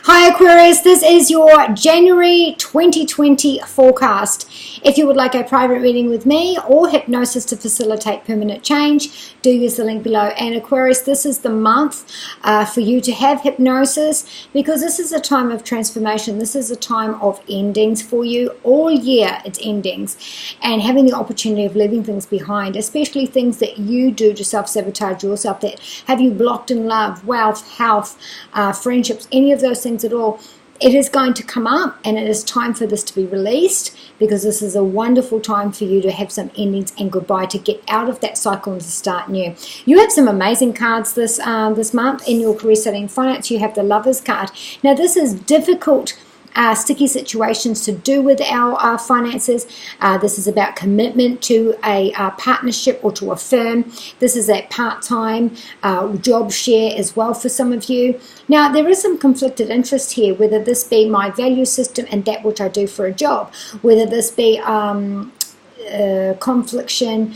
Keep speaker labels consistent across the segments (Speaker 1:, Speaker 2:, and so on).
Speaker 1: Hi Aquarius, this is your January 2020 forecast. If you would like a private reading with me or hypnosis to facilitate permanent change, do use the link below. And Aquarius, this is the month for you to have hypnosis because this is a time of transformation. This is a time of endings for you. All year it's endings and having the opportunity of leaving things behind, especially things that you do to self-sabotage yourself that have you blocked in love, wealth, health, friendships, any of those things at all. It is going to come up and it is time for this to be released because this is a wonderful time for you to have some endings and goodbye, to get out of that cycle and to start new. You have some amazing cards this month in your career, study and finance. You have the Lovers card. Now this is difficult sticky situations to do with our finances. This is about commitment to a partnership or to a firm. This is a part-time job share as well for some of you. Now there is some conflicted interest here, whether this be my value system and that which I do for a job, whether this be confliction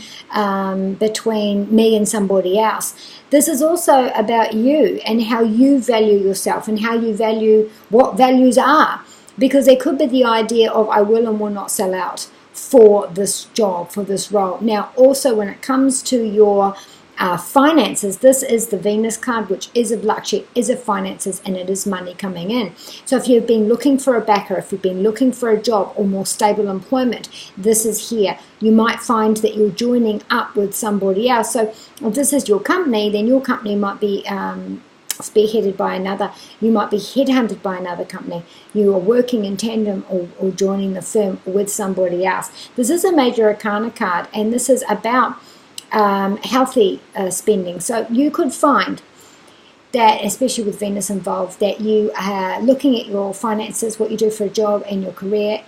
Speaker 1: between me and somebody else. This is also about you and how you value yourself and how you value what values are, because there could be the idea of I will and will not sell out for this job, for this role. Now also when it comes to your finances, this is the Venus card, which is of luxury, is of finances, and it is money coming in. So if you've been looking for a backer, if you've been looking for a job or more stable employment, this is here. You might find that you're joining up with somebody else. So if this is your company, then your company might be spearheaded by another. You might be headhunted by another company. You are working in tandem or joining the firm with somebody else. This is a major arcana card, and this is about healthy spending. So you could find that, especially with Venus involved, that you are looking at your finances, what you do for a job and your career,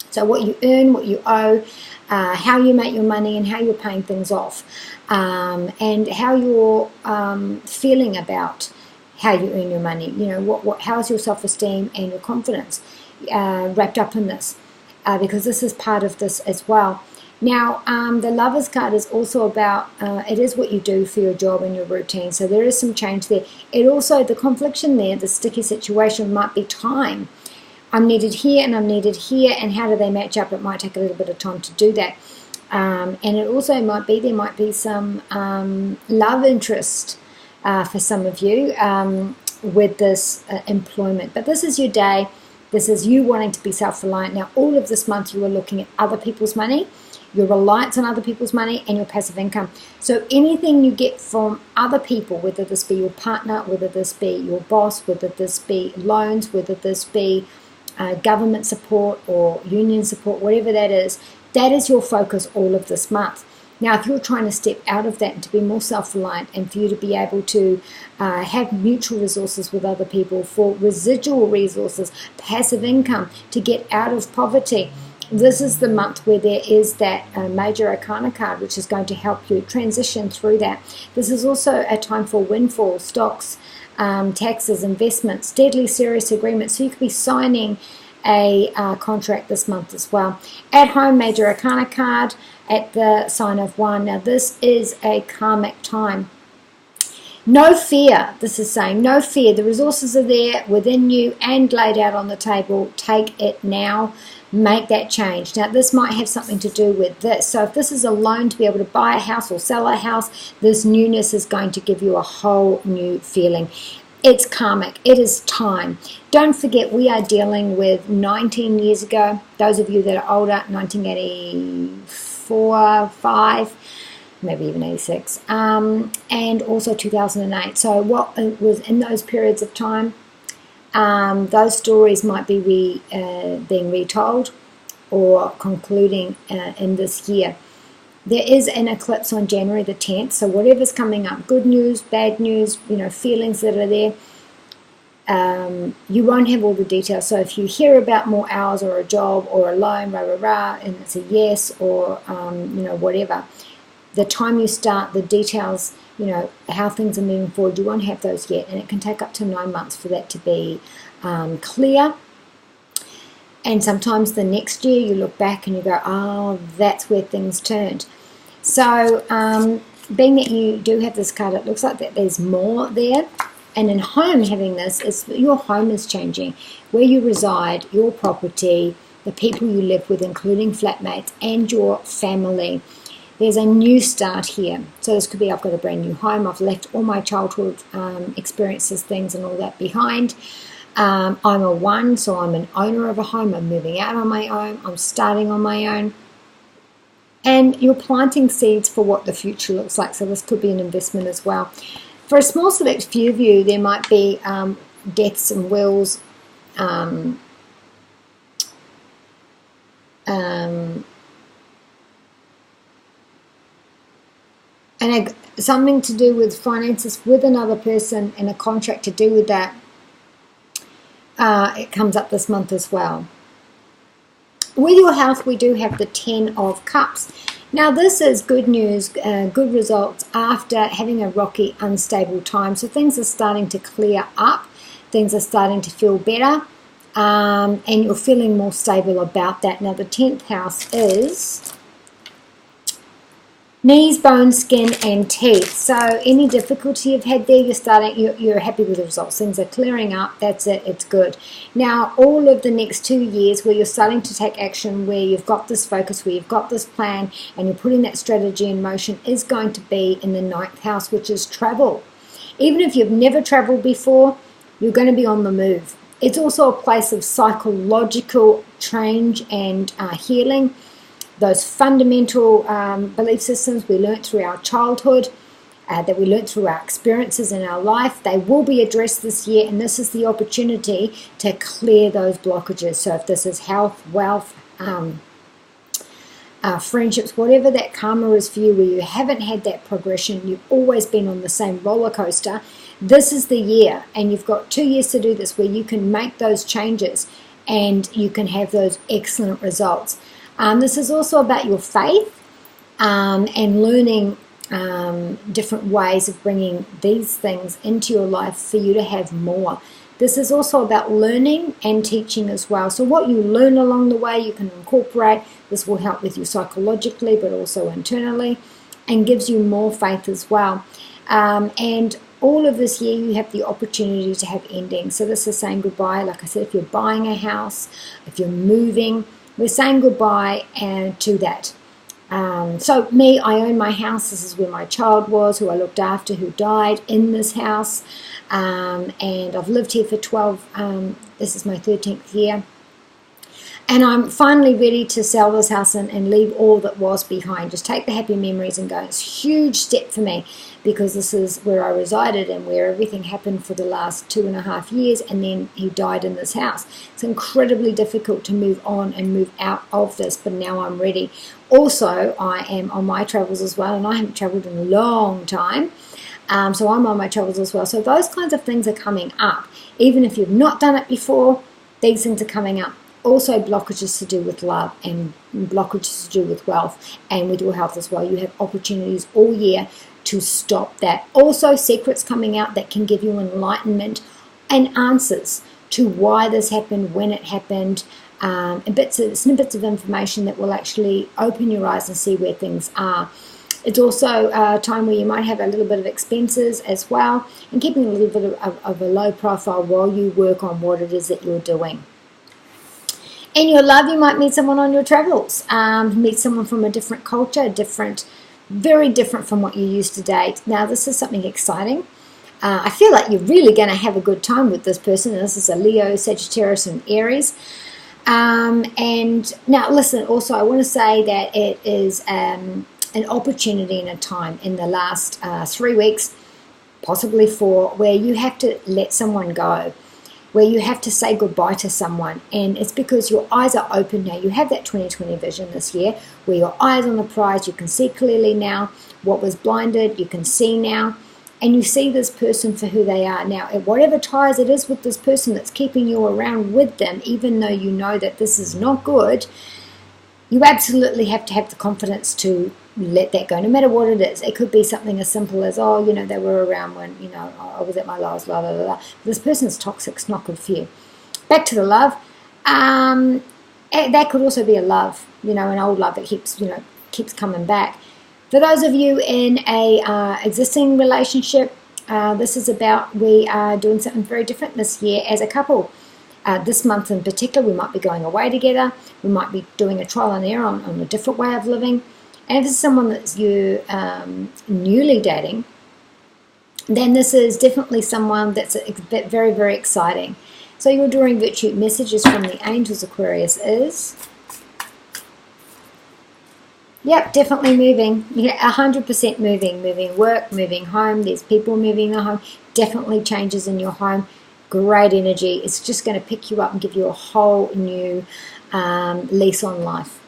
Speaker 1: so what you earn, what you owe, how you make your money and how you're paying things off, and how you're feeling about how you earn your money. You know, how's your self-esteem and your confidence wrapped up in this, because this is part of this as well. Now, the Lovers card is also about, it is what you do for your job and your routine. So there is some change there. It also, the confliction there, the sticky situation might be time. I'm needed here and I'm needed here, and how do they match up? It might take a little bit of time to do that. And it also might be, there might be some love interest for some of you with this employment. But this is your day. This is you wanting to be self-reliant. Now, all of this month you are looking at other people's money, your reliance on other people's money, and your passive income. So anything you get from other people, whether this be your partner, whether this be your boss, whether this be loans, whether this be government support or union support, whatever that is your focus all of this month. Now, if you're trying to step out of that and to be more self-reliant, and for you to be able to have mutual resources with other people for residual resources, passive income, to get out of poverty, this is the month where there is that major arcana card, which is going to help you transition through that. This is also a time for windfall, stocks, taxes, investments, deadly serious agreements. So you could be signing a contract this month as well. At home, major arcana card at the sign of 1. Now this is a karmic time. No fear, this is saying, no fear. The resources are there within you and laid out on the table. Take it now. Make that change. Now this might have something to do with this. So if this is a loan to be able to buy a house or sell a house, this newness is going to give you a whole new feeling. It's karmic. It is time. Don't forget, we are dealing with 19 years ago. Those of you that are older, 1984, 5, maybe even 86, and also 2008. So what was in those periods of time, those stories might be being retold or concluding in this year. There is an eclipse on January the 10th, so whatever's coming up, good news, bad news, you know, feelings that are there, you won't have all the details. So if you hear about more hours or a job or a loan, and it's a yes, or you know, whatever, the time you start, the details, you know, how things are moving forward, you won't have those yet, and it can take up to 9 months for that to be clear. And sometimes the next year you look back and you go, oh, that's where things turned. So being that you do have this card, it looks like that there's more there. And in home, having this is your home is changing, where you reside, your property, the people you live with, including flatmates, and your family. There's a new start here. So this could be, I've got a brand new home. I've left all my childhood experiences, things and all that behind. I'm a one, so I'm an owner of a home. I'm moving out on my own. I'm starting on my own. And you're planting seeds for what the future looks like. So this could be an investment as well. For a small select few of you, there might be deaths and wills, and something to do with finances with another person and a contract to do with that. It comes up this month as well. With your health, we do have the 10 of Cups. Now, this is good news, good results after having a rocky, unstable time. So things are starting to clear up. Things are starting to feel better. And you're feeling more stable about that. Now, the 10th house is knees, bones, skin, and teeth. So any difficulty you've had there, you're happy with the results. Things are clearing up. That's it. It's good. Now, all of the next 2 years where you're starting to take action, where you've got this focus, where you've got this plan, and you're putting that strategy in motion, is going to be in the 9th house, which is travel. Even if you've never traveled before, you're going to be on the move. It's also a place of psychological change and healing. Those fundamental belief systems we learnt through our childhood, that we learnt through our experiences in our life, they will be addressed this year, and this is the opportunity to clear those blockages. So if this is health, wealth, friendships, whatever that karma is for you, where you haven't had that progression, you've always been on the same roller coaster, this is the year, and you've got 2 years to do this, where you can make those changes and you can have those excellent results. This is also about your faith and learning different ways of bringing these things into your life for you to have more. This is also about learning and teaching as well. So what you learn along the way, you can incorporate. This will help with you psychologically, but also internally, and gives you more faith as well. And all of this year, you have the opportunity to have endings. So this is saying goodbye. Like I said, if you're buying a house, if you're moving, we're saying goodbye to that. So me, I own my house. This is where my child was, who I looked after, who died in this house. And I've lived here for 12, this is my 13th year. And I'm finally ready to sell this house and leave all that was behind. Just take the happy memories and go. It's a huge step for me, because this is where I resided and where everything happened for the last 2.5 years, and then he died in this house. It's incredibly difficult to move on and move out of this, but now I'm ready. Also, I am on my travels as well, and I haven't traveled in a long time. So I'm on my travels as well. So those kinds of things are coming up. Even if you've not done it before, these things are coming up. Also blockages to do with love and blockages to do with wealth and with your health as well. You have opportunities all year to stop that. Also secrets coming out that can give you enlightenment and answers to why this happened, when it happened, and snippets of information that will actually open your eyes and see where things are. It's also a time where you might have a little bit of expenses as well, and keeping a little bit of a low profile while you work on what it is that you're doing. In your love, you might meet someone on your travels, meet someone from a different culture, very different from what you used to date. Now, this is something exciting. I feel like you're really going to have a good time with this person. This is a Leo, Sagittarius, and Aries. And now, listen, also, I want to say that it is an opportunity and a time in the last 3 weeks, possibly 4, where you have to let someone go, where you have to say goodbye to someone. And it's because your eyes are open now. You have that 2020 vision this year, where your eyes on the prize, you can see clearly now. What was blinded, you can see now. And you see this person for who they are now. Whatever ties it is with this person that's keeping you around with them, even though you know that this is not good, you absolutely have to have the confidence to let that go, no matter what it is. It could be something as simple as, oh, they were around when, I was at my lowest, blah, blah, blah, blah. This person's toxic, it's not good for you. Back to the love. That could also be a love, an old love that keeps coming back. For those of you in a existing relationship, This is about we are doing something very different this year as a couple. This month in particular, we might be going away together. We might be doing a trial and error on a different way of living. And if this is someone that's you newly dating, then this is definitely someone that's very, very exciting. So your Enduring Virtue messages from the angels, Aquarius, is... Yep, definitely moving. Yeah, 100% moving. Moving work, moving home. There's people moving their home. Definitely changes in your home. Great energy. It's just going to pick you up and give you a whole new lease on life.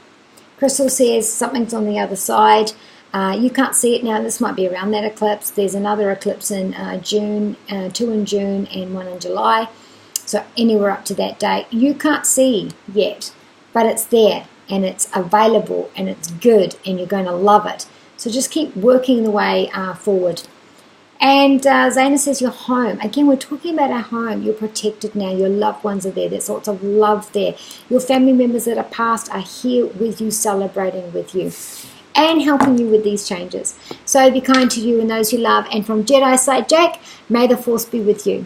Speaker 1: Crystal says something's on the other side. You can't see it now. This might be around that eclipse. There's another eclipse in June, 2 in June and 1 in July. So anywhere up to that date. You can't see yet, but it's there. And it's available and it's good and you're going to love it. So just keep working the way forward. And Zaina says your home. Again, we're talking about our home. You're protected now. Your loved ones are there. There's lots of love there. Your family members that are past are here with you, celebrating with you and helping you with these changes. So be kind to you and those you love. And from Jedi Side Jack, may the Force be with you.